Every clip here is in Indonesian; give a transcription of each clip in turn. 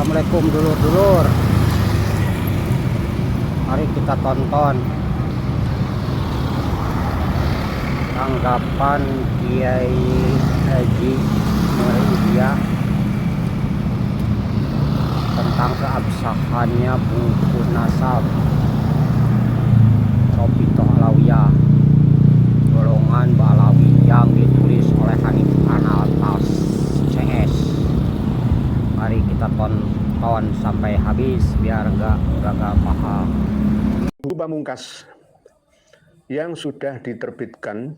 Assalamualaikum dulur-dulur. Mari kita tonton tanggapan Kiai Haji Muhyiddin tentang keabsahannya buku Nasab Robito Alawiyah golongan Balawi yang ditulis oleh Hanif Alatas CS. Mari kita tonton sampai habis biar nggak paham. Buku Pamungkas yang sudah diterbitkan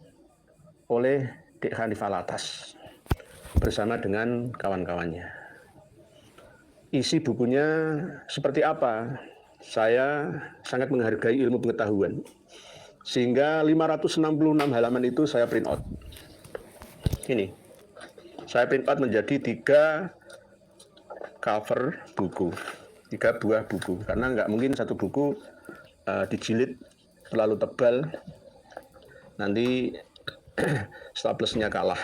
oleh Dek Hanif Alatas bersama dengan kawan-kawannya. Isi bukunya seperti apa? Saya sangat menghargai ilmu pengetahuan, sehingga 566 halaman itu saya print out. Ini, saya print out menjadi 3 cover buku, 3 buah buku, karena nggak mungkin satu buku dijilid terlalu tebal, nanti staplesnya kalah.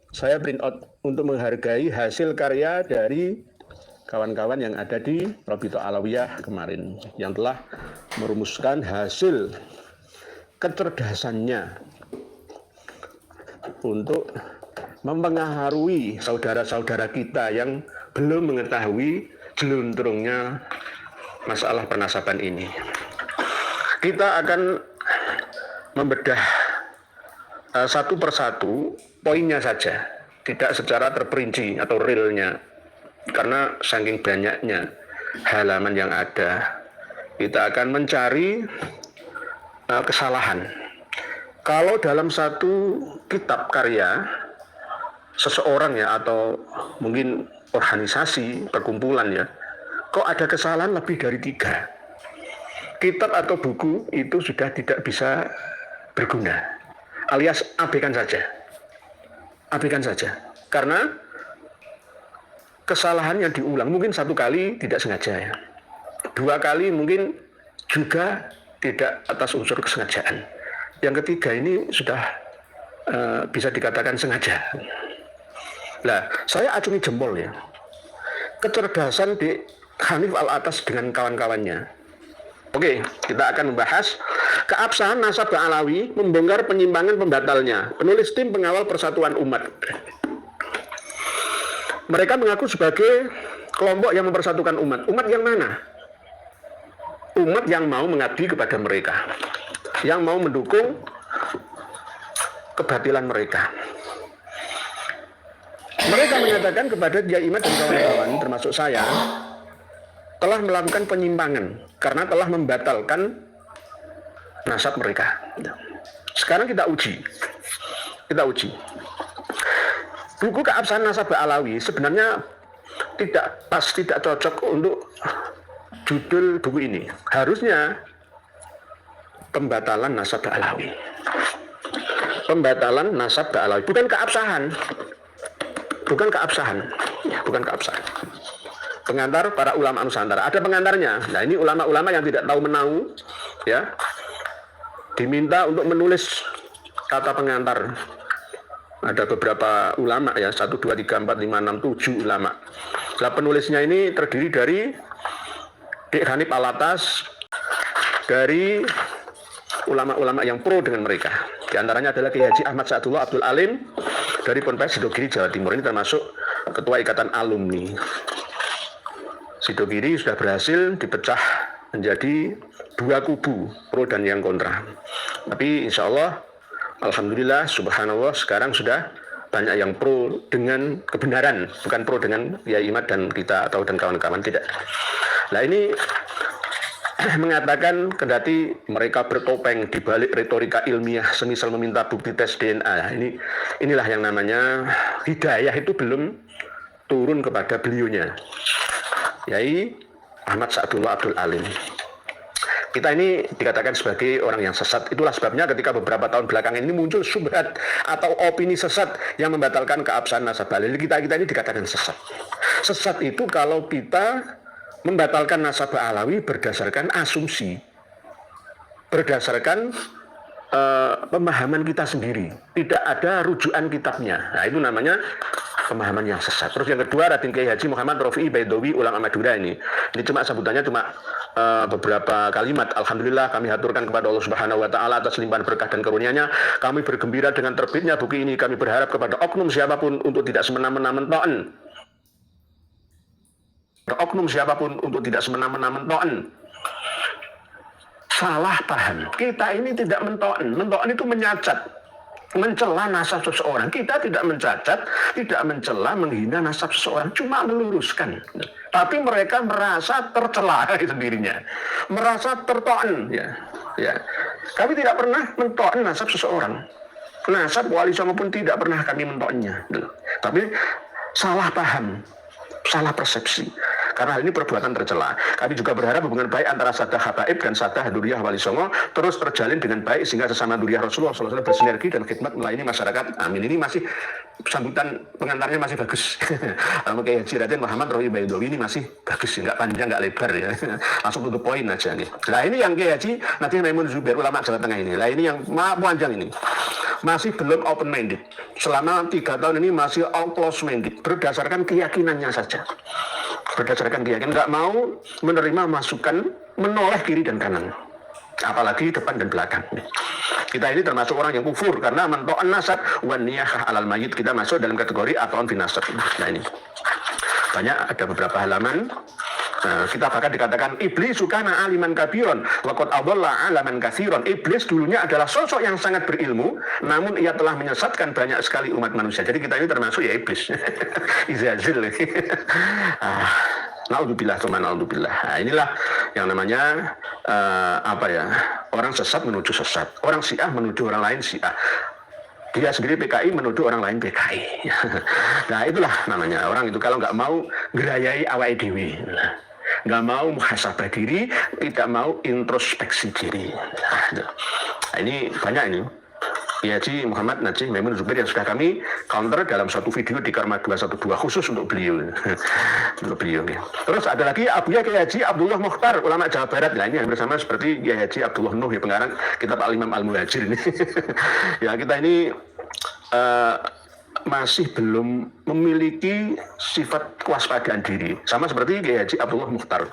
Saya print out untuk menghargai hasil karya dari kawan-kawan yang ada di Robito Alawiyah kemarin, yang telah merumuskan hasil kecerdasannya untuk mempengaruhi saudara-saudara kita yang belum mengetahui jeluntrungnya masalah pernasaban ini. Kita akan membedah satu persatu poinnya saja, tidak secara terperinci atau realnya, karena saking banyaknya halaman yang ada. Kita akan mencari kesalahan. Kalau dalam satu kitab karya seseorang ya, atau mungkin organisasi, perkumpulan ya, kok ada kesalahan lebih dari 3, kitab atau buku itu sudah tidak bisa berguna, alias abaikan saja. Abaikan saja, karena kesalahan yang diulang mungkin 1 kali tidak sengaja ya, 2 kali mungkin juga tidak atas unsur kesengajaan, yang ketiga ini sudah bisa dikatakan sengaja. Nah, saya acungi jempol ya, kecerdasan di Hanif Alatas dengan kawan-kawannya. Oke, kita akan membahas keabsahan nasab Alawi, membongkar penyimpangan pembatalnya, penulis tim pengawal persatuan umat. Mereka mengaku sebagai kelompok yang mempersatukan umat. Umat yang mana? Umat yang mau mengabdi kepada mereka, yang mau mendukung kebatilan mereka. Mereka menyatakan kepada Kiai Imad dan kawan-kawan, termasuk saya, telah melakukan penyimpangan karena telah membatalkan nasab mereka. Sekarang kita uji. Buku keabsahan nasab Alawi sebenarnya tidak pas, tidak cocok untuk judul buku ini. Harusnya pembatalan nasab Alawi. Pembatalan nasab Alawi, bukan keabsahan. Bukan keabsahan. Pengantar para ulama Nusantara. Ada pengantarnya. Nah, ini ulama-ulama yang tidak tahu menau ya, diminta untuk menulis kata pengantar. Ada beberapa ulama ya, 1, 2, 3, 4, 5, 6, 7 ulama. Nah, penulisnya ini terdiri dari Dek Hanif Alatas, dari ulama-ulama yang pro dengan mereka. Di antaranya adalah Kiai Haji Ahmad Sa'dullah Abdul Alim dari Ponpes Sidogiri, Jawa Timur. Ini termasuk ketua ikatan alumni. Sidogiri sudah berhasil dipecah menjadi 2 kubu, pro dan yang kontra. Tapi insya Allah, alhamdulillah, subhanallah, sekarang sudah banyak yang pro dengan kebenaran, bukan pro dengan Kiai Imad dan kita atau dan kawan-kawan, tidak. Nah, ini mengatakan kendati mereka bertopeng di balik retorika ilmiah semisal meminta bukti tes DNA. Inilah yang namanya hidayah itu belum turun kepada beliaunya, Kiai Ahmad Sa'dullah Abdul Alim. Kita ini dikatakan sebagai orang yang sesat. Itulah sebabnya ketika beberapa tahun belakangan ini muncul syubhat atau opini sesat yang membatalkan keabsahan nasab Alawi. Kita ini dikatakan sesat. Sesat itu kalau kita membatalkan nasab Alawi berdasarkan asumsi, berdasarkan pemahaman kita sendiri, tidak ada rujukan kitabnya. Nah, itu namanya pemahaman yang sesat. Terus yang kedua, Raden Kiai Haji Muhammad Rofi'i Baidowi ulama Madura ini cuma sebutannya cuma beberapa kalimat. Alhamdulillah kami haturkan kepada Allah Subhanahu wa taala atas limpahan berkah dan karunia-Nya. Kami bergembira dengan terbitnya buku ini. Kami berharap kepada oknum siapapun untuk tidak semena-mena mentoan. Oknum siapapun untuk tidak semena-mena mentoan. Salah paham. Kita ini tidak mentoan. Mentoan itu menyacat, mencela nasab seseorang. Kita tidak mencacat, tidak mencela, menghina nasab seseorang, cuma meluruskan. Tapi mereka merasa tercela sendirinya, merasa tertoan. Ya. Kami tidak pernah mentoan nasab seseorang. Nasab Wali Songo pun tidak pernah kami mentoannya. Tapi salah paham, salah persepsi. Karena hal ini perbuatan tercela. Kami juga berharap hubungan baik antara Sadah Habaib dan Sadah Duriyah Wali Songo terus terjalin dengan baik sehingga sesama Duriyah Rasulullah SAW bersinergi dan khidmat melayani masyarakat. Amin. Ini masih sambutan pengantarnya masih bagus. Kalau Kiai Haji Raden Muhammad Rofi'i Baidowi ini masih bagus, nggak panjang, nggak lebar ya. Langsung tutup poin aja nih. Nah ini yang Kiai Haji nanti Maimun Zubair ulama Jawa Tengah ini. Nah ini yang panjang ini. Masih belum open minded. Selama 3 tahun ini masih all close minded berdasarkan keyakinannya saja. Berdasarkan keyakinan, nggak mau menerima masukan, menoleh kiri dan kanan, apalagi depan dan belakang. Kita ini termasuk orang yang kufur karena mento'an nasab wan niyahah alal mayit. Kita masuk dalam kategori ato'an finasab. Nah ini banyak, ada beberapa halaman. Kita bahkan dikatakan iblis sukana aliman kabiron waqad adalla alaman katsiron. Iblis dulunya adalah sosok yang sangat berilmu, namun ia telah menyesatkan banyak sekali umat manusia. Jadi kita ini termasuk ya iblis. Izazil. Naudzubillah tsumma naudzubillah. Nah, inilah yang namanya orang sesat menuju sesat, orang Syiah menuju orang lain Syiah. Dia sendiri PKI menuduh orang lain PKI. Nah itulah namanya orang itu kalau nggak mau gerayai awake dhewe, nggak mau muhasabah diri, tidak mau introspeksi diri. Nah, ini banyak ini. Kiai Haji Muhammad Najih Maimun Zubair yang sudah kami counter dalam satu video di Karma 212 khusus untuk beliau. Untuk beliau. Terus ada lagi Abuya Kiai Haji Abdullah Mukhtar ulama Jawa Barat. Nah ini hampir sama seperti Kiai Haji Abdullah Nuh, pengarang kitab Al-Imam Al-Muhajir ini. Ya kita ini masih belum memiliki sifat kewaspadaan diri, sama seperti Kiai Haji Abdullah Mukhtar.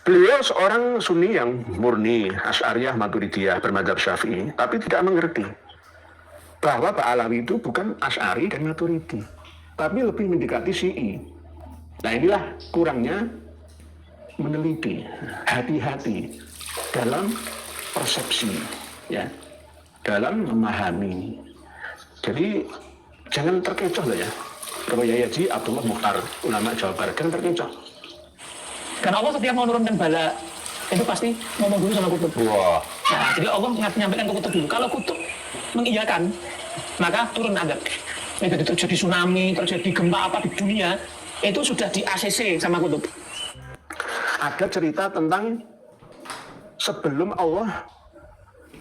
Beliau seorang Sunni yang murni, Asy'ariyah Maturidiyah bermadzhab Syafi'i, tapi tidak mengerti bahwa Pak Alawi itu bukan Asy'ari dan Maturidi, tapi lebih mendekati Syi'i. Nah inilah kurangnya meneliti, hati-hati dalam persepsi, ya, dalam memahami. Jadi jangan terkecoh lah ya. Kalau Kiai Haji Abdullah Mukhtar ulama Jawa Barat, jangan terkecoh. Karena Allah setiap mau menurunkan bala itu pasti ngomong dulu sama kutub. Wah. Nah, jadi Allah menyampaikan ke kutub dulu. Kalau kutub mengiyakan, maka turun adab. Jadi terjadi tsunami, terjadi gempa apa di dunia, itu sudah di ACC sama kutub. Ada cerita tentang sebelum Allah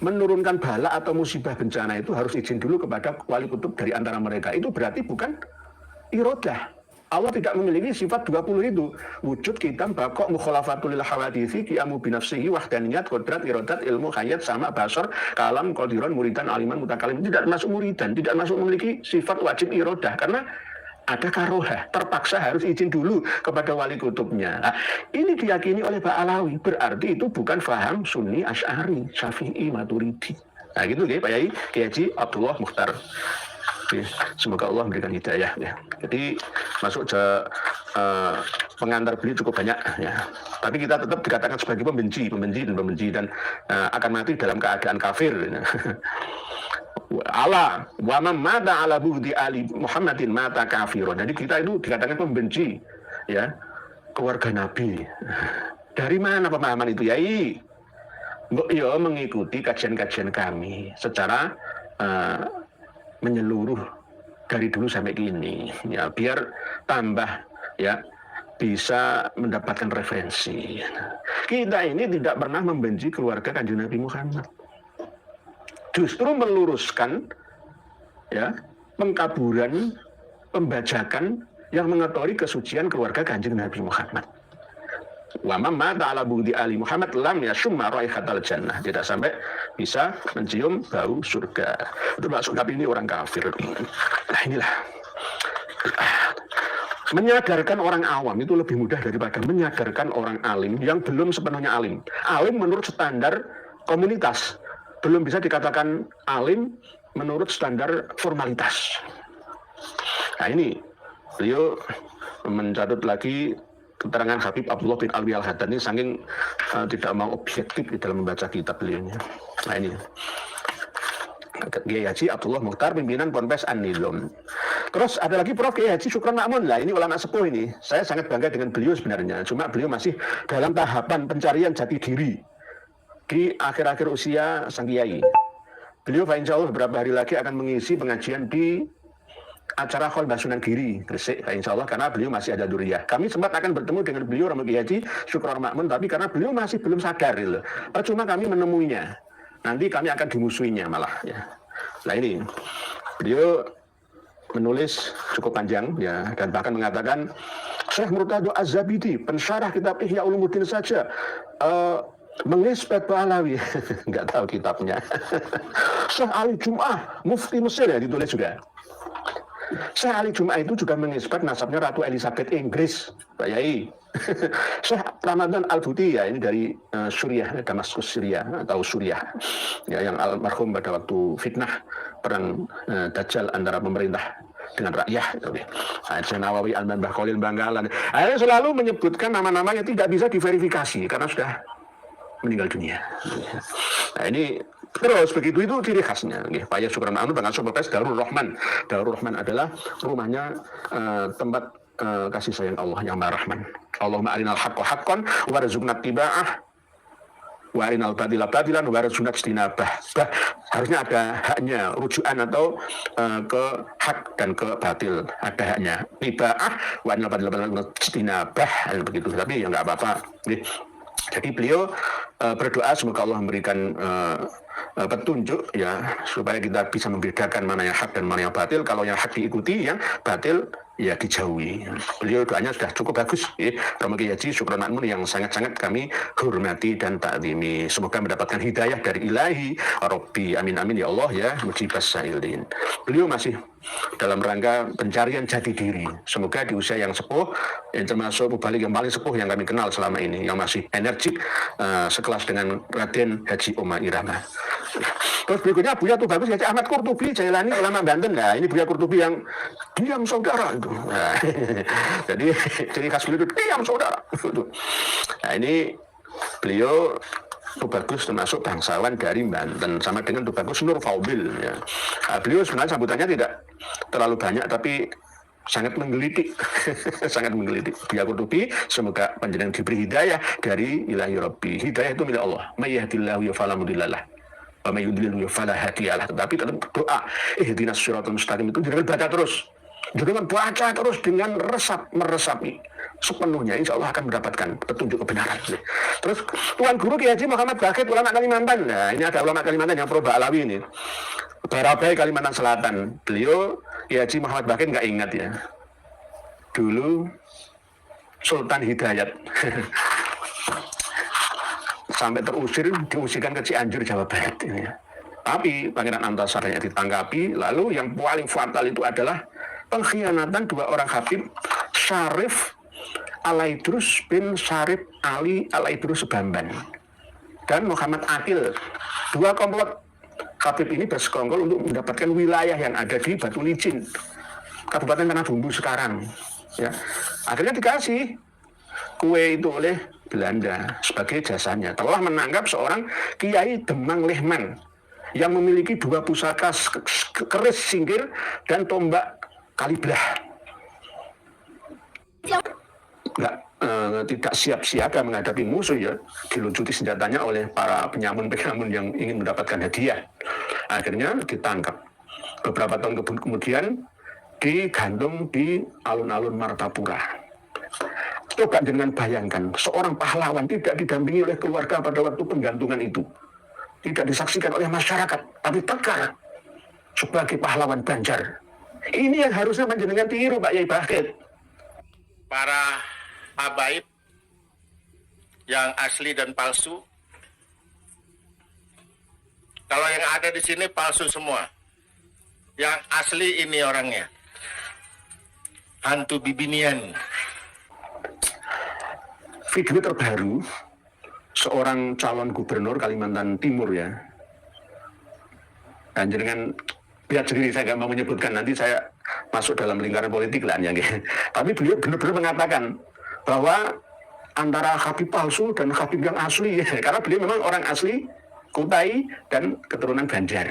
menurunkan bala atau musibah bencana itu harus izin dulu kepada wali kutub dari antara mereka. Itu berarti bukan irodah. Allah tidak memiliki sifat 20 itu. Wujud, kitam, bakok, mukhalafatul lil hawaditsi, qiyamu binafsihi, wahdaniyat, kodrat, irodat, ilmu, hayat, sama, basar, kalam, qadiron, muridan, aliman, mutakalim. Tidak masuk muridan, tidak masuk memiliki sifat wajib irodah. Karena ada karohah, terpaksa harus izin dulu kepada wali kutubnya. Nah, ini diyakini oleh Pak Alawi. Berarti itu bukan faham Sunni, Asy'ari, Syafi'i, Maturidi. Nah gitu ya Pak Yai, Kiai Haji Abdullah Mukhtar. Semoga Allah memberikan hidayah ya. Jadi masuk pengantar beliau cukup banyak ya. Tapi kita tetap dikatakan sebagai pembenci dan akan mati dalam keadaan kafir. Allah wa man mata ala bughdi ali Muhammadin mata kafirun. Jadi kita itu dikatakan pembenci ya keluarga Nabi. Dari mana pemahaman itu Yai? Ya mengikuti kajian-kajian kami secara menyeluruh dari dulu sampai kini ya, biar tambah ya bisa mendapatkan referensi. Kita ini tidak pernah membenci keluarga Kanjeng Nabi Muhammad, justru meluruskan ya pengkaburan, pembajakan yang mengotori kesucian keluarga Kanjeng Nabi Muhammad. Wa man mata ala bughdi ali Muhammad lam yashumma raihatal jannah, tidak sampai bisa mencium bau surga. Itu maksud Nabi ini orang kafir. Nah inilah Menyadarkan orang awam itu lebih mudah daripada menyadarkan orang alim yang belum sepenuhnya alim. Alim menurut standar komunitas, belum bisa dikatakan alim menurut standar formalitas. Nah ini, beliau mencatut lagi keterangan Habib Abdullah bin Alwi Al-Hadani saking tidak mau objektif di dalam membaca kitab beliau. Nah ini, Kiai Haji Abdullah Mukhtar, pimpinan Ponpes An-Nizam. Terus ada lagi Prof. Kiai Haji Syukron Ma'mun. Lah ini ulama sepuh ini. Saya sangat bangga dengan beliau sebenarnya. Cuma beliau masih dalam tahapan pencarian jati diri di akhir-akhir usia sang kiai. Beliau insya Allah beberapa hari lagi akan mengisi pengajian di acara Kholbah Sunan Giri Gresik, insya Allah, karena beliau masih ada duriyah. Kami sempat akan bertemu dengan beliau Romo Kiai Haji Syukron Ma'mun, tapi karena beliau masih belum sadar, gitu. Percuma kami menemuinya. Nanti kami akan dimusuhinya malah. Ya. Nah ini, beliau menulis cukup panjang ya, dan bahkan mengatakan Syekh Murtado Az-Zabidi, pensyarah kitab Ihya Ulumuddin saja mengisbat Pahlawi, nggak tahu kitabnya. Syekh Ali Jum'ah, mufti Mesir ya ditulis juga. Syekh Ali Jum'ah itu juga mengisbat nasabnya Ratu Elizabeth Inggris, Pak Yai. Syekh Ramadan Al-Buti ya, ini dari Suriah, Damaskus Syria atau Suriah ya, yang almarhum pada waktu fitnah perang Dajjal antara pemerintah dengan rakyat. Syekh Nawawi Al-Manbah Khalil Bangkalan. Akhirnya selalu menyebutkan nama-nama yang tidak bisa diverifikasi karena sudah meninggal dunia. Nah ini terus begitu, itu ciri khasnya. Pak Yai Syukron Ma'mun pengasuh Ponpes Darul Rahman. Darul Rahman adalah rumahnya tempat kasih sayang Allah yang Maha Rahman. Allahumma arinal haqqo haqqan warzuqna tiba'ah wa arinal batila batilan warzuqna ijtinabah. Harusnya ada haknya, rujukan atau ke hak dan ke batil. Ada haknya. Tiba'ah wa arinal batila batilan ijtinabah, begitu. Tapi ya enggak apa-apa. Jadi beliau berdoa semoga Allah memberikan petunjuk ya, supaya kita bisa membedakan mana yang hak dan mana yang batil. Kalau yang hak diikuti, yang batil ya dijauhi. Beliau doanya sudah cukup bagus ya. Romo Kiai Haji Syukron Ma'mun yang sangat-sangat kami hormati dan takzimi. Semoga mendapatkan hidayah dari Ilahi Rabbi, amin amin ya Allah ya, mujibas sa'ilin. Beliau masih dalam rangka pencarian jati diri. Semoga di usia yang sepuh, yang termasuk mubalik yang paling sepuh yang kami kenal selama ini, yang masih energik sekelas dengan Raden Haji Oma Irama. Terus berikutnya Buya Tubagus Haji Ahmad Qurtubi Jailani, ulama Banten. Nah ini Buya Qurtubi yang diam saudara itu. Nah, jadi ciri khas beliau itu diam saudara. Nah ini beliau Tubagus termasuk bangsawan dari Banten, sama dengan Tubagus Nur Faubil ya. Nah, beliau sebenarnya sambutannya tidak terlalu banyak tapi sangat menggelitik. Sangat menggelitik. Buya Qurtubi, semoga panjenengan diberi hidayah dari Ilahi Rabbi. Hidayah itu milik Allah. May yahdihillahu fala mudhillalah wa may yudlil fala hadiyalah. Tetapi tetap doa ihdinas siratal mustaqim itu jangan baca terus. Jangan baca terus dengan meresapi sepenuhnya, insya Allah akan mendapatkan petunjuk kebenaran. Terus Tuan Guru Kiai Haji Muhammad Bakit, ulama Kalimantan. Nah ini ada ulama Kalimantan yang pro Ba'alawi ini, Barabai Kalimantan Selatan. Beliau Kiai Haji Muhammad Bakit nggak ingat ya, dulu Sultan Hidayat sampai diusirkan ke Cianjur Jawa Barat ini. Tapi Pangeran Antasaranya ditangkapi. Lalu yang paling fatal itu adalah pengkhianatan dua orang Habib, Syarif Alaidrus bin Syarif Ali Alaidrus Sebamban dan Muhammad Akil. Dua komplot Habib ini bersekongkol untuk mendapatkan wilayah yang ada di Batu Licin, Kabupaten Tanah Bumbu sekarang. Ya, akhirnya dikasih kue itu oleh Belanda sebagai jasanya. Telah menangkap seorang Kiai Demang Lehman yang memiliki dua pusaka keris singkir dan tombak Kaliblah. Tidak siap siaga menghadapi musuh ya, dilucuti senjatanya oleh para penyamun-penyamun yang ingin mendapatkan hadiah. Akhirnya ditangkap. Beberapa tahun kemudian digantung di alun-alun Martapura. Coba dengan bayangkan, seorang pahlawan tidak didampingi oleh keluarga pada waktu penggantungan itu, tidak disaksikan oleh masyarakat, tapi tegar sebagai pahlawan Banjar. Ini yang harusnya panjenengan tiru, Pak Yai Bakit. Para habaib yang asli dan palsu. Kalau yang ada di sini palsu semua. Yang asli ini orangnya. hantu bibinian. Video terbaru seorang calon gubernur Kalimantan Timur ya. Dan dengan biar jadi saya nggak mau menyebutkan, nanti saya masuk dalam lingkaran politik lah ya. Tapi beliau benar-benar mengatakan bahwa antara Habib palsu dan Habib yang asli, karena beliau memang orang asli Kutai dan keturunan Banjar.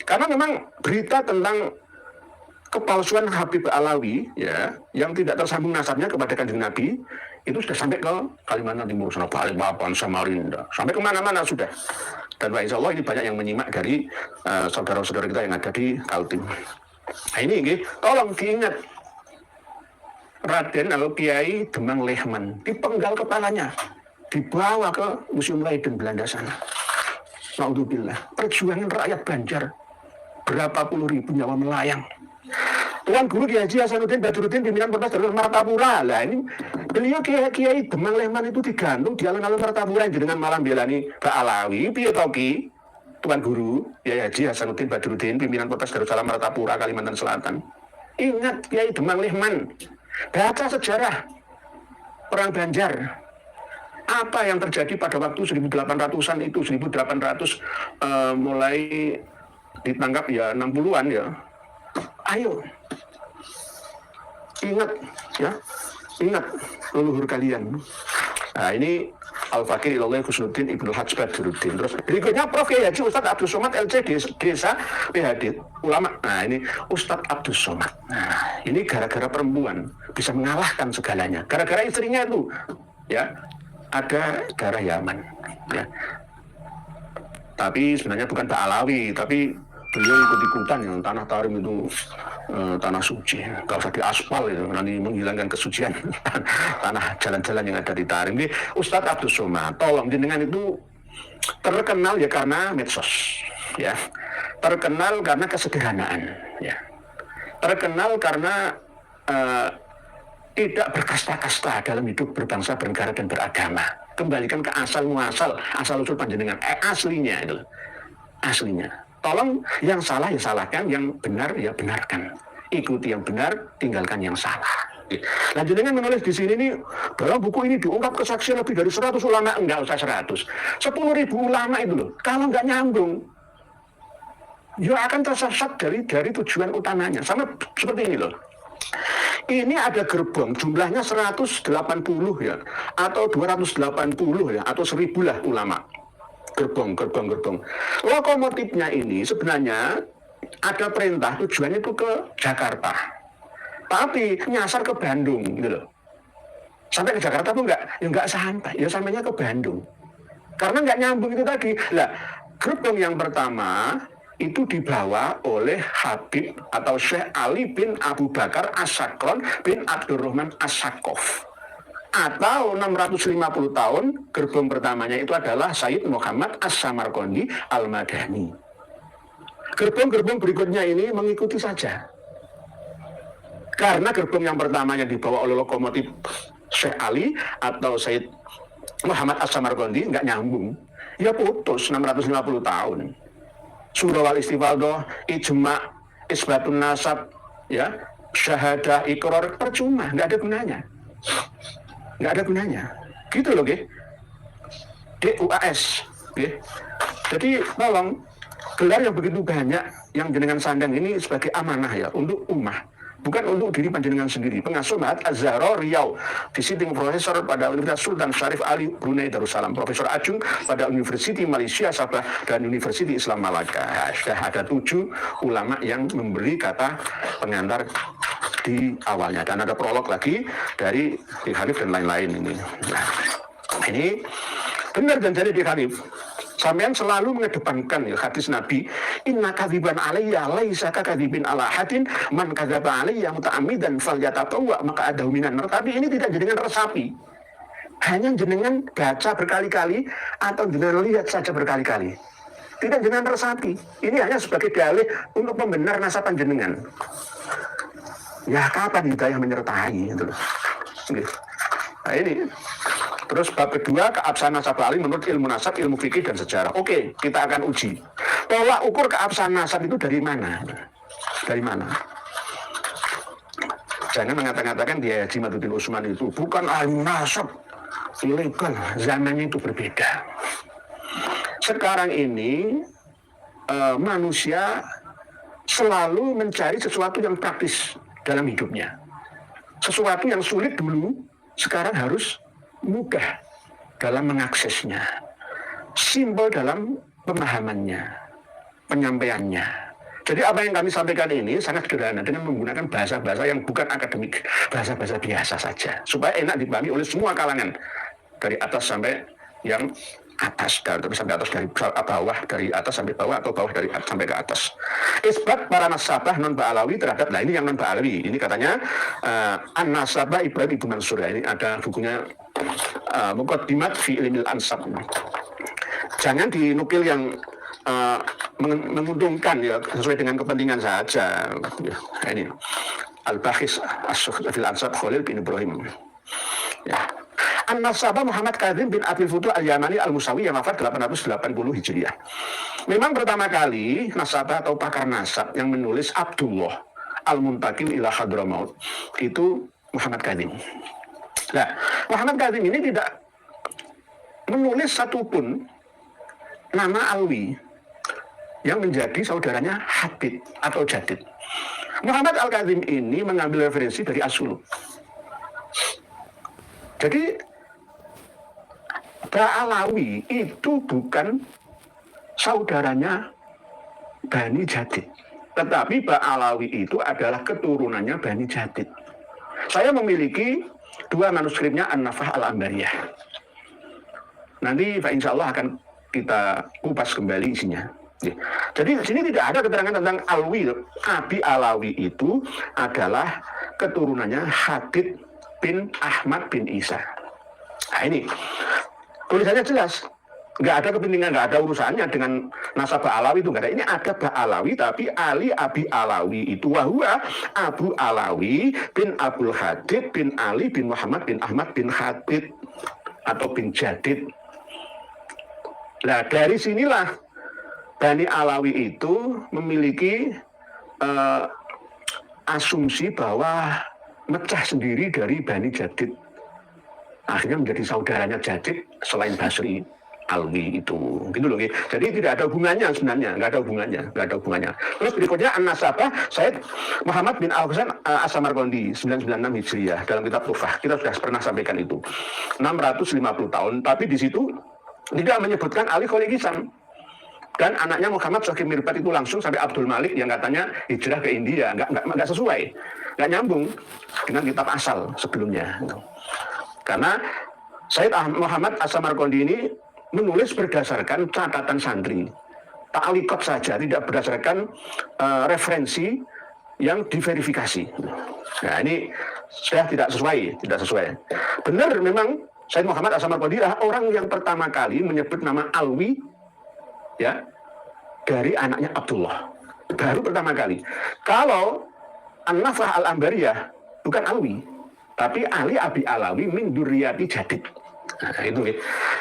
Karena memang berita tentang kepalsuan Habib Alawi ya, yang tidak tersambung nasabnya kepada Kanjeng Nabi itu sudah sampai ke Kalimantan Timur, sana Balikpapan, Samarinda, sampai kemana-mana sudah. Dan Insya Allah ini banyak yang menyimak dari saudara-saudara kita yang ada di Kaltim. Nah ini tolong diingat, Raden atau Kiai Demang Lehman dipenggal kepalanya, dibawa ke Museum Leiden Belanda sana. Naudzubillah, perjuangan rakyat Banjar, berapa puluh ribu nyawa melayang. Tuan Guru Kiai Haji Hasanuddin Badruddin pimpinan Ponpes Darul Martapura. Lah ini beliau Kiai Demang Lehman itu digantung di alun-alun Martapura dengan malam belani Mbak Alawi, piye to Ki? Tuan Guru Kiai Haji Hasanuddin Badruddin pimpinan Ponpes Darul Martapura Kalimantan Selatan. Ingat Kiai Demang Lehman. Baca sejarah Perang Banjar. Apa yang terjadi pada waktu 1800-an itu, 1800 mulai ditangkap ya 60-an ya. Ayo, ingat ya, ingat leluhur kalian. Nah ini Al-Fakir Ilallah Husnuddin Ibnu Hajj Badruddin. Terus berikutnya Prof. Kiai Haji Ustadz Abdul Somad LC Desa PHD Ulama. Nah ini Ustadz Abdul Somad. Nah ini gara-gara perempuan bisa mengalahkan segalanya. Gara-gara istrinya itu ya ada darah Yaman. Ya. Tapi sebenarnya bukan Pak Alawi, tapi beliau ikut-ikutan yang tanah Tarim itu tanah suci, gak usah diaspal itu, nanti menghilangkan kesucian tanah jalan-jalan yang ada di Tarim. Ini Ustadz Abdul Somad, tolong jenengan itu terkenal ya karena medsos, ya, terkenal karena kesederhanaan, ya, terkenal karena tidak berkasta-kasta dalam hidup berbangsa, bernegara dan beragama. Kembalikan ke asal muasal, asal usul panjenengan, aslinya itu, aslinya. Tolong yang salah ya salahkan, yang benar ya benarkan. Ikuti yang benar, tinggalkan yang salah. Lanjut dengan menulis di sini nih, dalam buku ini diungkap kesaksian lebih dari 100 ulama, enggak usah 100. 10.000 ulama itu loh, kalau nggak nyambung, ya akan tersesat dari tujuan utamanya. Sama seperti ini loh. Ini ada gerbong, jumlahnya 180 ya, atau 280 ya, atau 1000 lah ulama. Gerbong. Lokomotifnya ini sebenarnya ada perintah tujuannya itu ke Jakarta, tapi nyasar ke Bandung gitu loh. Sampai ke Jakarta tuh enggak sampai, ya sampainya ke Bandung. Karena enggak nyambung itu tadi. Lah, gerbong yang pertama itu dibawa oleh Habib atau Syekh Ali bin Abu Bakar As-Sakron bin Abdurrahman As-Sakof. Atau 650 tahun, gerbong pertamanya itu adalah Sayyid Muhammad As-Samarqandi Al-Madani. Gerbong-gerbong berikutnya ini mengikuti saja. Karena gerbong yang pertamanya dibawa oleh lokomotif Syekh Ali atau Sayyid Muhammad As-Samarqandi nggak nyambung. Ya putus 650 tahun. Surah wal istifaldoh, ijma, isbatun nasab, ya, syahadah, iqrar, percuma, nggak ada gunanya. Nggak ada gunanya, gitu loh, DUAS, Jadi tolong, gelar yang begitu banyak yang jenengan sandang ini sebagai amanah ya untuk ummah, bukan untuk diri panjenengan sendiri. Pengasuh Ma'had Az-Zahra Riau, visiting profesor pada Universitas Sultan Syarif Ali Brunei Darussalam, profesor adjunct pada University Malaysia Sabah dan University Islam Malaka. Sudah ada 7 ulama yang memberi kata pengantar di awalnya, dan ada prolog lagi dari Di Khalif dan lain-lain ini. Nah, ini benar dan jadi Di Khalif. Sampean selalu mengedepankan ya, hadis Nabi, inna kadziban alayya laisa kakadzibin ala hadin man kadzaba alayya muta'ammidan falyatatawwa maka adahu minan nar. Tapi ini tidak jenengan resapi. Hanya jenengan baca berkali-kali atau jenengan lihat saja berkali-kali. Tidak jenengan resapi. Ini hanya sebagai dalih untuk pembenar nasab panjenengan. Ya kapan hidayah menyertai gitu loh. Nah ini. Terus bab kedua, keabsahan nasab Ali menurut ilmu nasab, ilmu fikih dan sejarah. Oke, kita akan uji. Tolak ukur keabsahan nasab itu dari mana? Dari mana? Jangan mengatakan dia Haji Maduddin Usman itu bukan ahli nasab ilegal. Zamannya itu berbeda. Sekarang ini manusia selalu mencari sesuatu yang praktis dalam hidupnya. Sesuatu yang sulit dulu, sekarang harus mudah dalam mengaksesnya, simpel dalam pemahamannya, penyampaiannya. Jadi apa yang kami sampaikan ini sangat sederhana dengan menggunakan bahasa-bahasa yang bukan akademik, bahasa-bahasa biasa saja, supaya enak dipahami oleh semua kalangan, dari atas sampai yang atas, sampai atas dari bawah, dari atas sampai bawah, atau bawah dari atas sampai ke atas. Isbat para nasabah non Ba'alawi terhadap, nah ini yang non Ba'alawi, ini katanya An-Nasabah Ibrahim Ibu Mansur, ini ada bukunya Muqaddimat fi Ilmil Ansab. Jangan dinukil yang menguntungkan ya, sesuai dengan kepentingan saja. Nah, ini Al-Bakhis As-Sukh fil Ansab Khalil bin Ibrahim. Ya. An-Nasabah Muhammad Kadzim bin Abil Futuh Al-Yamani Al-Musawi yang wafat 880 Hijriah. Memang pertama kali nasabah atau pakar nasab yang menulis Abdullah Al-Muntakim ila Hadramaut itu Muhammad Kadzim. Nah, Muhammad Kadzim ini tidak menulis satupun nama Alwi yang menjadi saudaranya Habib atau Jadid. Muhammad Al-Kadzim ini mengambil referensi dari As-Suluk. Jadi Ba'alawi itu bukan saudaranya Bani Jadid, tetapi Ba'alawi itu adalah keturunannya Bani Jadid. Saya memiliki 2 manuskripnya An-Nafah Al-Ambariyah. Nanti insya Allah akan kita kupas kembali isinya. Jadi di sini tidak ada keterangan tentang Alwi. Abi Alawi itu adalah keturunannya Hadid bin Ahmad bin Isa. Nah ini tulisannya jelas, nggak ada kepentingan, nggak ada urusannya dengan nasabah Alawi itu, nggak ada. Ini ada Ba'alawi tapi Ali Abi Alawi itu wahua Abu Alawi bin Abdul Hadid bin Ali bin Muhammad bin Ahmad bin Hadid atau bin Jadid. Nah dari sinilah Bani Alawi itu memiliki asumsi bahwa mecah sendiri dari Bani Jadid, akhirnya menjadi saudaranya Jadid selain Basri Alwi itu, gitu loh. Jadi tidak ada hubungannya sebenarnya, nggak ada hubungannya. Terus berikutnya An-Nasabah Said Muhammad bin Al-Husain As-Samarqandi 996 Hijriah dalam kitab Tufah, kita sudah pernah sampaikan itu 650 tahun, tapi di situ tidak menyebutkan Ali Khalil Hisam. Dan anaknya Muhammad Shokhi Mirbat itu langsung sampai Abdul Malik yang katanya hijrah ke India, nggak sesuai, nggak nyambung dengan kitab asal sebelumnya. Karena Said Muhammad As-Samarqandi ini menulis berdasarkan catatan santri, ta'liqat saja, tidak berdasarkan referensi yang diverifikasi. Nah ini sudah tidak sesuai. Benar memang Said Muhammad As-Samarqandi adalah orang yang pertama kali menyebut nama Alwi ya dari anaknya Abdullah, baru pertama kali. Kalau An-Nafah Al-Ambariyah bukan Alwi tapi Ali Abi Alawi min Durriyati Jadid. Nah itu.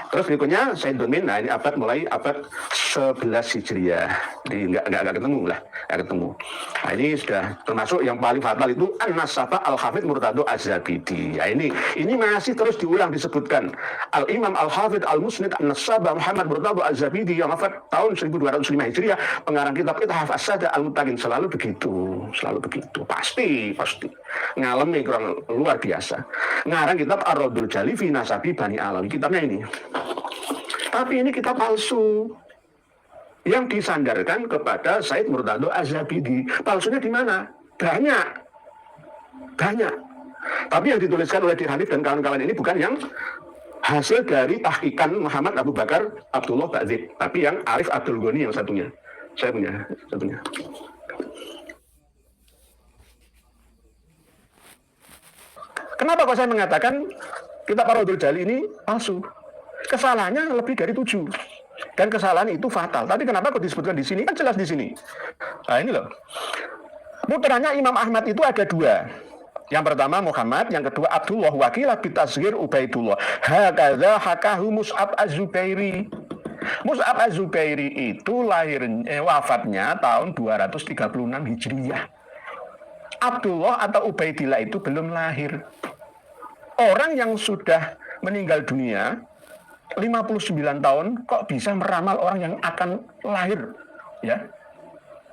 Terus berikutnya Said Domin, nah ini mulai abad 11 Hijriah. Jadi nggak ketemu. Nah ini sudah termasuk yang paling fatal itu An-Nasabah Al-Hafidh Murtado Az-Zabidi. Nah ini masih terus diulang disebutkan. Al-Imam Al-Hafidh Al-Musnid An-Nasabah Muhammad Murtado Az-Zabidi yang wafat tahun 1205 Hijriah, pengarang kitab Ithaf As-Sada Al-Muttaqin. Selalu begitu. Pasti ngalami kurang luar biasa. Ngarang kitab Ar-Raddul Jali fi Nasabi Bani Alawi, kitabnya ini. Tapi ini kitab palsu yang disandarkan kepada Said Murtado Az-Zabidi. Palsunya di mana? Banyak. Tapi yang dituliskan oleh Dir Hanif dan kawan-kawan ini bukan yang hasil dari tahqiqan Muhammad Abu Bakar Abdullah Ba'dzib, tapi yang Arif Abdul Ghani yang satunya. Saya punya satunya. Kenapa kok saya mengatakan kitab Ar-Raddul Jali ini palsu? Kesalahannya lebih dari 7. Dan kesalahan itu fatal. Tapi kenapa kok disebutkan di sini? Kan jelas di sini. Nah ini loh. Putranya Imam Ahmad itu ada 2. Yang pertama Muhammad, yang kedua Abdullah, wakilah bitasghir Ubaidullah. Hakadza hakahu Mus'ab Az-Zubairi. Mus'ab Az-Zubairi itu wafatnya tahun 236 Hijriah. Abdullah atau Ubaidillah itu belum lahir. Orang yang sudah meninggal dunia 59 tahun kok bisa meramal orang yang akan lahir ya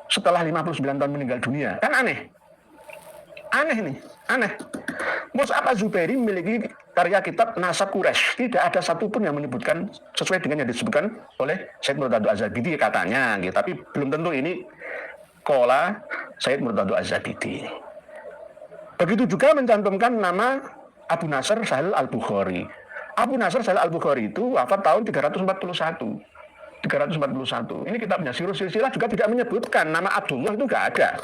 setelah 59 tahun meninggal dunia? Kan aneh. Aneh nih, aneh. Mus'ab Az-Zubairi memiliki karya kitab Nasab Quraisy. Tidak ada satupun yang menyebutkan sesuai dengan yang disebutkan oleh Sayyid Murtadho Az-Zabidi katanya, gitu. Tapi belum tentu ini qala Sayyid Murtadho Az-Zabidi. Begitu juga mencantumkan nama Abu Nasr Sahal Al-Bukhari. Abu Nasr Sahal Al-Bukhari itu wafat tahun 341. Ini kitabnya Sirus Silsilah juga tidak menyebutkan nama Abdullah, itu nggak ada.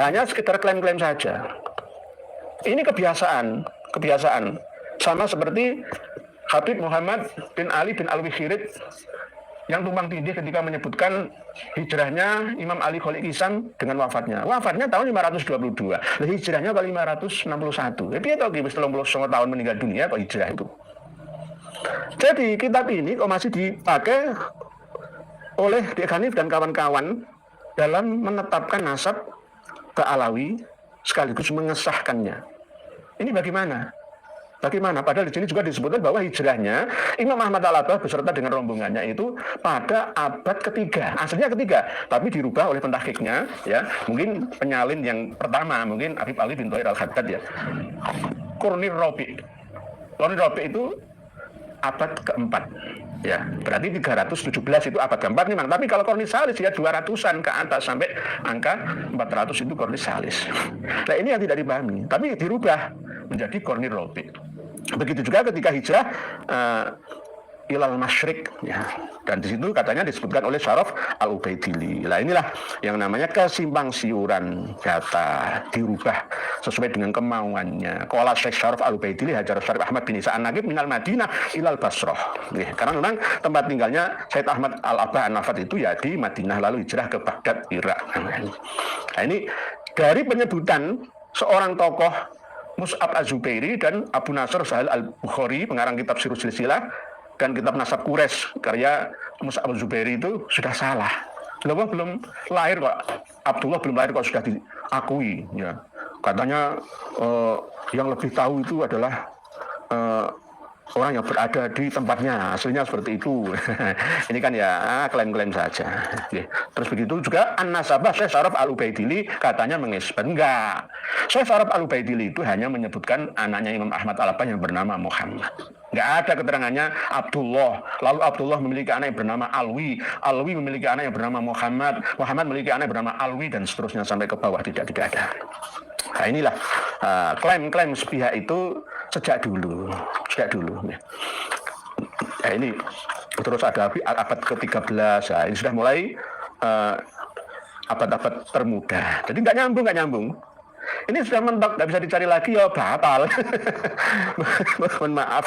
Hanya sekitar klaim-klaim saja. Ini kebiasaan. Sama seperti Habib Muhammad bin Ali bin Alwi-Khirid yang tumpang tindih ketika menyebutkan hijrahnya Imam Ali Khalid Ihsan dengan wafatnya. Wafatnya tahun 522. Hijrahnya tahun 561. Jadi dia tahu 39 tahun meninggal dunia kok hijrah itu. Jadi kitab ini kok masih dipakai oleh Syekh Hanif dan kawan-kawan dalam menetapkan nasab ke Alawi sekaligus mengesahkannya. Ini bagaimana? Padahal di sini juga disebutkan bahwa hijrahnya Imam Ahmad Al-Abbah beserta dengan rombongannya itu pada abad ketiga, aslinya ketiga, tapi dirubah oleh pentahqiqnya, ya, mungkin penyalin yang pertama, mungkin Habib Ali bin Thohir Al-Haddad, ya, Qarni Rabi' itu abad keempat, ya, berarti 317 itu abad keempat memang, tapi kalau Qarni Salis ya 200-an ke atas sampai angka 400 itu Qarni Salis. Nah ini yang tidak dipahami, tapi dirubah menjadi Qarni Rabi'. Begitu juga ketika hijrah ilal masyrik, ya, dan di situ katanya disebutkan oleh Syaraf Al-Ubaidili. Nah inilah yang namanya kesimpang siuran data, dirubah sesuai dengan kemauannya. Qala Syekh Syaraf Al-Ubaidili Hajar Syarif Ahmad bin Isa An-Naqib minal Madinah ilal Basrah. Karena memang tempat tinggalnya Sayyid Ahmad Al-Abbah An-Nafat itu ya di Madinah, lalu hijrah ke Baghdad, Irak. Nah ini dari penyebutan seorang tokoh Mus'ab Az-Zubairi dan Abu Nasr Sahal Al-Bukhari, pengarang kitab Sirus Silsilah dan kitab Nasab Quraisy karya Mus'ab Az-Zubairi itu sudah salah. Loh, belum lahir kok, Abdullah belum lahir kok sudah diakui, ya. Katanya yang lebih tahu itu adalah orang yang berada di tempatnya, aslinya seperti itu. Ini kan ya klaim-klaim saja. Terus begitu juga An-Nasabah Syekh Syaraf Al-Ubaidili katanya mengisbat. Enggak. Syekh Syaraf Al-Ubaidili itu hanya menyebutkan anaknya Imam Ahmad Al-Abbah yang bernama Muhammad. Enggak ada keterangannya Abdullah. Lalu Abdullah memiliki anak yang bernama Alwi. Alwi memiliki anak yang bernama Muhammad. Muhammad memiliki anak yang bernama Alwi dan seterusnya sampai ke bawah, tidak ada. Nah inilah klaim-klaim sepihak itu sejak dulu. Nah ini terus ada abad ke-13, nah, ini sudah mulai abad-abad termuda. Jadi nggak nyambung. Ini sudah mentok, nggak bisa dicari lagi, ya batal. Mohon maaf,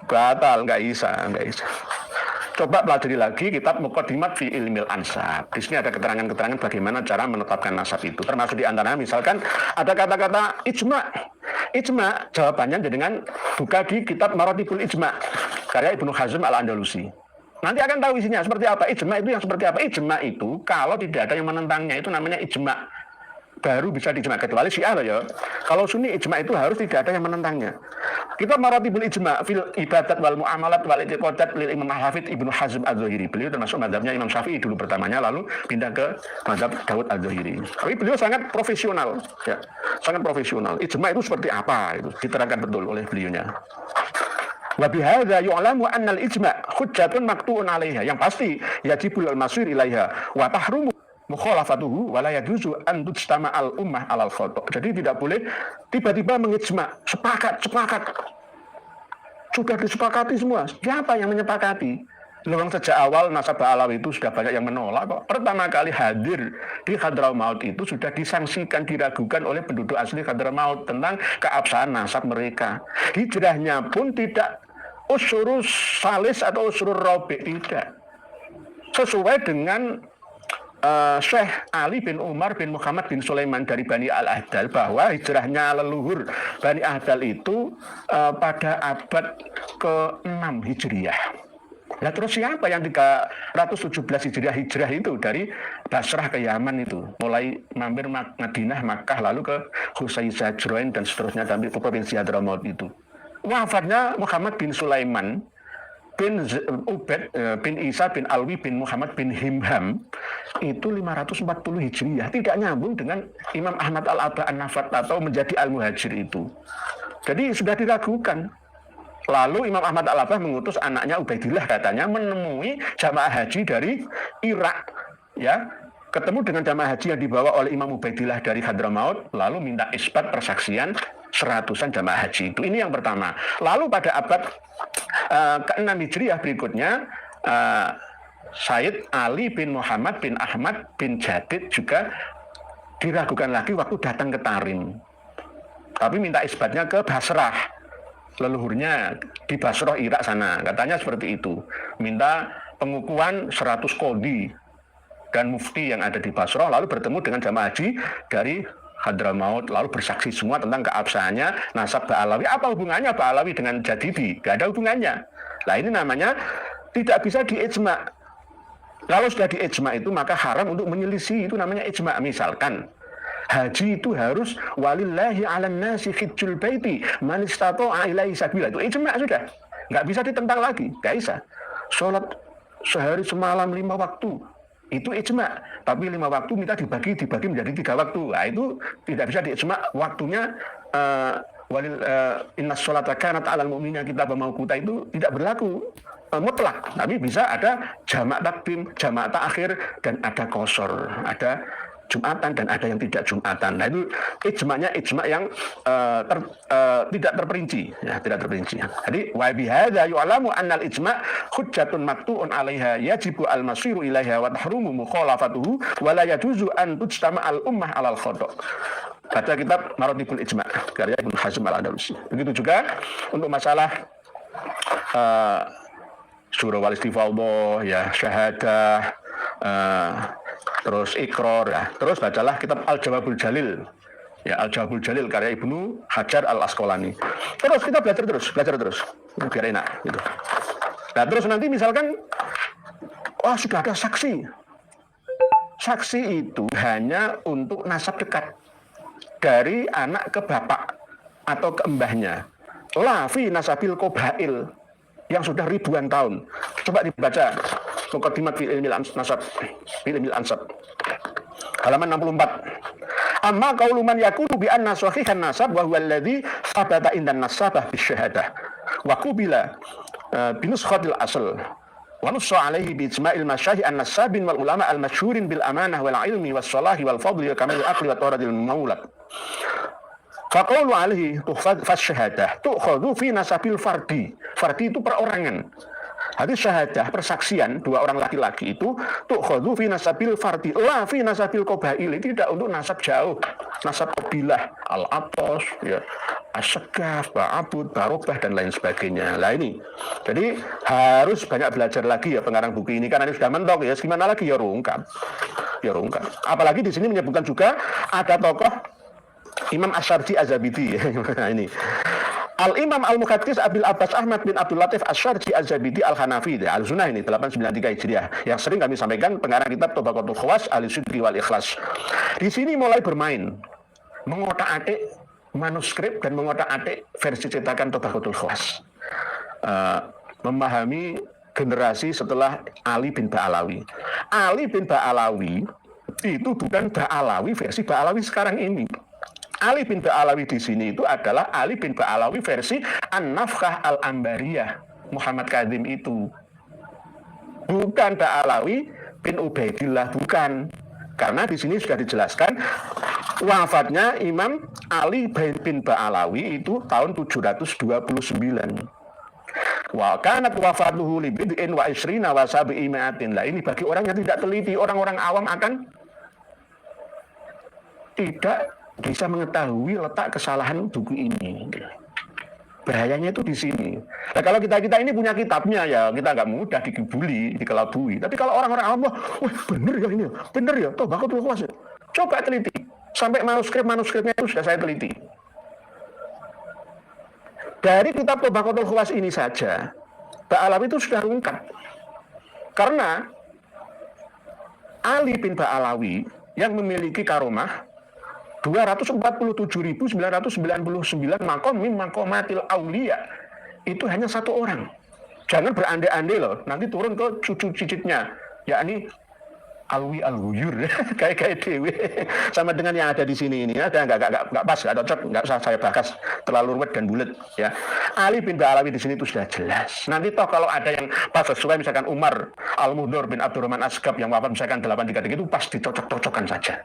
batal, nggak bisa. Coba pelajari lagi kitab Muqaddimat fi Ilmil Ansab. Di sini ada keterangan-keterangan bagaimana cara menetapkan nasab itu. Termasuk di antaranya misalkan ada kata-kata ijma. Ijma jawabannya dengan buka di kitab Maratibul Ijma karya Ibnu Hazm Al-Andalusi. Nanti akan tahu isinya seperti apa. Ijma itu yang seperti apa? Ijma itu kalau tidak ada yang menentangnya itu namanya ijma. Baru bisa diijma, kecuali Syiah loh ya. Kalau Sunni ijma itu harus tidak ada yang menentangnya. Kita Maratibul Ijma fil ibadat wal muamalat wal i'tiqadat lil Imam Al-Hafidz Ibnu Hazm Az-Zahiri. Beliau termasuk mazhabnya Imam Syafi'i dulu pertamanya, lalu pindah ke mazhab Daud Az-Zahiri. Tapi beliau sangat profesional, ya. Sangat profesional. Ijma itu seperti apa itu diterangkan betul oleh beliaunya. Wa bihadza yu'lamu anna al-ijma' hujjatun maqtu'un 'alaiha. Yang pasti yajibul al-masir ilaiha wa tahrumu mukhalafatuhu wa la yajuzu an tujtama al ummah alal khata'. Jadi tidak boleh tiba-tiba mengijma, sepakat. Sudah disepakati semua. Siapa yang menyepakati? Memang sejak awal nasabah Alawi itu sudah banyak yang menolak kok. Pertama kali hadir di Hadramaut itu sudah disangsikan, diragukan oleh penduduk asli Hadramaut tentang keabsahan nasab mereka. Hijrahnya pun tidak usurus salis atau usurur robi, tidak. Sesuai dengan Syekh Ali bin Umar bin Muhammad bin Sulaiman dari Bani Al-Ahdal, bahwa hijrahnya leluhur Bani Ahdal itu pada abad ke-6 Hijriyah. Nah terus siapa yang 317 Hijrah itu dari Basrah ke Yaman itu, mulai mampir Madinah, Makkah, lalu ke Husaisah, Jroin dan seterusnya sampai ke provinsi Hadramaut itu. Wafatnya Muhammad bin Sulaiman bin Ubaid bin Isa bin Alwi bin Muhammad bin Himham itu 540 Hijriah, tidak nyambung dengan Imam Ahmad Al-Aba An-Nafat atau menjadi Al-Muhajir itu. Jadi sudah diragukan. Lalu Imam Ahmad Al-Abah mengutus anaknya Ubaidillah katanya menemui jamaah haji dari Irak, ya, ketemu dengan jamaah haji yang dibawa oleh Imam Ubaidillah dari Hadramaut, lalu minta isbat persaksian 100-an jamaah haji itu. Ini yang pertama. Lalu pada abad ke-6 Hijriah berikutnya, Sayyid Ali bin Muhammad bin Ahmad bin Jadid juga diragukan lagi waktu datang ke Tarim, tapi minta isbatnya ke Basrah, leluhurnya di Basrah Irak sana, katanya seperti itu, minta pengukuhan 100 kodi dan mufti yang ada di Basrah, lalu bertemu dengan jamaah haji dari Hadramaut, lalu bersaksi semua tentang keabsahannya nasab Ba'alawi. Apa hubungannya Ba'alawi dengan Jadidi? Gak ada hubungannya. Nah ini namanya tidak bisa diijma. Kalau sudah diijma itu maka haram untuk menyelisih, itu namanya ijma. Misalkan haji itu harus walillahi 'alan nasi hijjul baiti man istata'a ilaihi sabila. Itu ijma sudah. Nggak bisa ditentang lagi, nggak bisa. Sholat sehari semalam 5 waktu, itu ijma. Tapi 5 waktu minta dibagi menjadi 3 waktu. Nah, itu tidak bisa diijma waktunya. Innas sholata kanat 'alal mu'minina kitaban mawquta itu tidak berlaku mutlak, tapi bisa ada jamak takdim, jamak ta'khir, dan ada qasar, ada Jumatan dan ada yang tidak Jumatan. Nah itu ijma'nya ijma' yang tidak terperinci, ya, tidak terperinci. Jadi wa bihadza yu'lamu annal ijma' hujjatun maqtu'un 'alaiha yajibu al-masiru ilaiha wa tahrumu mukhalafatuhu wa la yajuzu an tujtama al-ummah 'alal khata'. Baca kitab Maratibul Ijma' karya Ibnu Hazm Al-Andalusi. Begitu juga untuk masalah surah wal istifadhah, ya, syahadah, terus ikrar, ya. Terus bacalah kitab Al-Jawabul Jalil, ya, Al-Jawabul Jalil karya Ibnu Hajar Al-Asqalani. Terus kita belajar terus biar enak gitu. Nah terus nanti misalkan sudah ada saksi itu hanya untuk nasab dekat dari anak ke bapak atau ke mbahnya, la fi nasabil qabail yang sudah ribuan tahun. Coba dibaca Muqaddimat fi ilmil nasab, fi ilmil ansab, halaman 64. Amma qaulu man yaqulu bi anna sahihan nasab wa huwa alladhi thabata indan nasabah bi syahadah wa qubila bi nuskhatil asl wa nussa alaihi bi ijma'il masyayikh an-nasabin wal ulama al-masyhurin bil amanah wal ilmi was salahi wal fadli wa kamal aqli wa taradil maulad. Faqaulu alaihi tuhfaz syahadah tu'khadhu fi nasabil fardi. Fardi itu perorangan. Hadis syahadah persaksian 2 orang laki-laki itu tu'khadhu fi nasabil fardi la fi nasabil qabail, tidak untuk nasab jauh, nasab kabilah, al-Atos, ya, As-Sagaf, Ba'abud, Barobah dan lain sebagainya. Lah ini. Jadi harus banyak belajar lagi ya pengarang buku ini, karena ini sudah mentok ya, gimana lagi ya rungkap. Apalagi di sini menyebutkan juga ada tokoh Imam Asy-Syarji Az-Zabidi. Nah ini Al-Imam Al-Muhaddits Abil Abbas Ahmad bin Abdul Latif Asy-Syarji Az-Zabidi Al-Hanafi, Al-Sunnah ini 893 Hijriah, yang sering kami sampaikan, pengarang kitab Tabaqatul Khawas Al-Sidqi wal Ikhlas. Di sini mulai bermain mengotak-atik manuskrip dan mengotak-atik versi cetakan Tabaqatul Khawas, memahami generasi setelah Ali bin Ba'alawi. Ali bin Ba'alawi itu bukan Ba'alawi versi Ba'alawi sekarang ini. Ali bin Ba'alawi di sini itu adalah Ali bin Ba'alawi versi An-Nafkhah Al-Ambariyah Muhammad Kadzim itu. Bukan Ba'alawi bin Ubaidillah, bukan. Karena di sini sudah dijelaskan wafatnya Imam Ali bin Ba'alawi itu tahun 729. Wa kanat wafatuhu li bid'in wa isrina wa sab'i mi'atin. Lah ini bagi orang yang tidak teliti, orang-orang awam akan tidak bisa mengetahui letak kesalahan buku ini. Bahayanya itu di sini. Nah kalau kita ini punya kitabnya ya, kita nggak mudah dikibuli, dikelabui. Tapi kalau orang-orang awam, wah bener ya ini, bener ya, Tabaqatul Khawas. Coba teliti, sampai manuskripnya itu sudah saya teliti. Dari kitab Tabaqatul Khawas ini saja, Ba'alawi itu sudah rungkat. Karena Ali bin Ba'alawi yang memiliki karomah 247.999 makom min makomatil aulia, itu hanya satu orang. Jangan berandai-andai loh, nanti turun ke cucu cicitnya, yakni Alwi Al-Ghuyur kayak dewe sama dengan yang ada di sini ini, ada nggak pas, nggak cocok, nggak usah saya bahas, terlalu ruwet dan bulat ya. Ali bin Ba'alawi di sini itu sudah jelas. Nanti toh kalau ada yang pas sesuai, misalkan Umar Al-Muhdor bin Abdurrahman Asgab yang wafat misalkan 833 itu pasti cocok-cocokkan saja.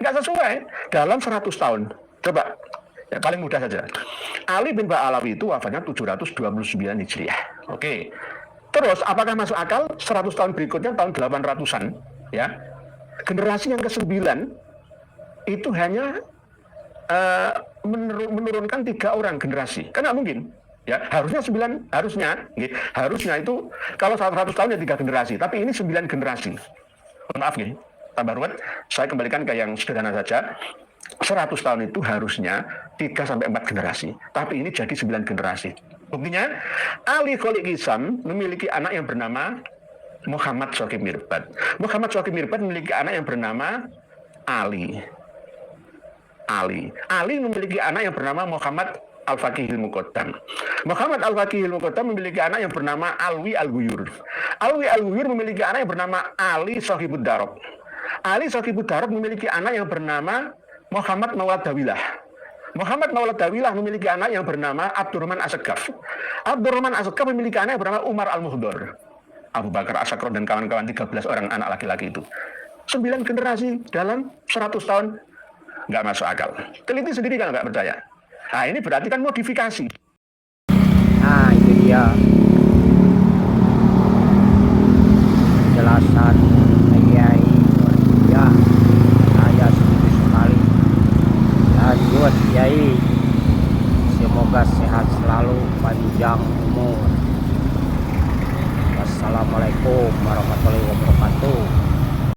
Nggak sesuai dalam 100 tahun. Coba ya, paling mudah saja. Ali bin Ba'alawi itu wafatnya 729 Hijriah. Oke. Terus apakah masuk akal 100 tahun berikutnya tahun 800-an ya, generasi yang ke-9 itu hanya menurunkan 3 orang generasi? Kan nggak mungkin ya, harusnya 9, harusnya itu kalau 100 tahun ya 3 generasi, tapi ini 9 generasi. Maaf nih, tambah ruwet, saya kembalikan ke yang sederhana saja. 100 tahun itu harusnya 3-4 generasi, tapi ini jadi 9 generasi. Buktinya, Ali Kholik Hisam memiliki anak yang bernama Muhammad Shokib Mirbad. Muhammad Shokib Mirbad memiliki anak yang bernama Ali. Ali memiliki anak yang bernama Muhammad Al-Faqihil Muqaddam. Muhammad Al-Faqihil Muqaddam memiliki anak yang bernama Alwi Al-Ghuyur. Alwi Al-Ghuyur memiliki anak yang bernama Ali Sohibud Darab. Ali Sohibud Darab memiliki anak yang bernama Muhammad Maulad Dawilah. Muhammad Maulad Dawilah memiliki anak yang bernama Abdurrahman Asgaf. Abdurrahman Asgaf memiliki anak yang bernama Umar Al-Muhdor. Abu Bakar As-Sakron dan kawan-kawan 13 orang anak laki-laki itu. 9 generasi dalam 100 tahun. Nggak masuk akal. Teliti sendiri kalau nggak percaya. Nah ini berarti kan modifikasi. Nah itu dia penjelasan Kiai ya, saya setuju sekali. Lanjut Kiai, semoga sehat selalu, panjang umur. Wassalamualaikum warahmatullahi wabarakatuh.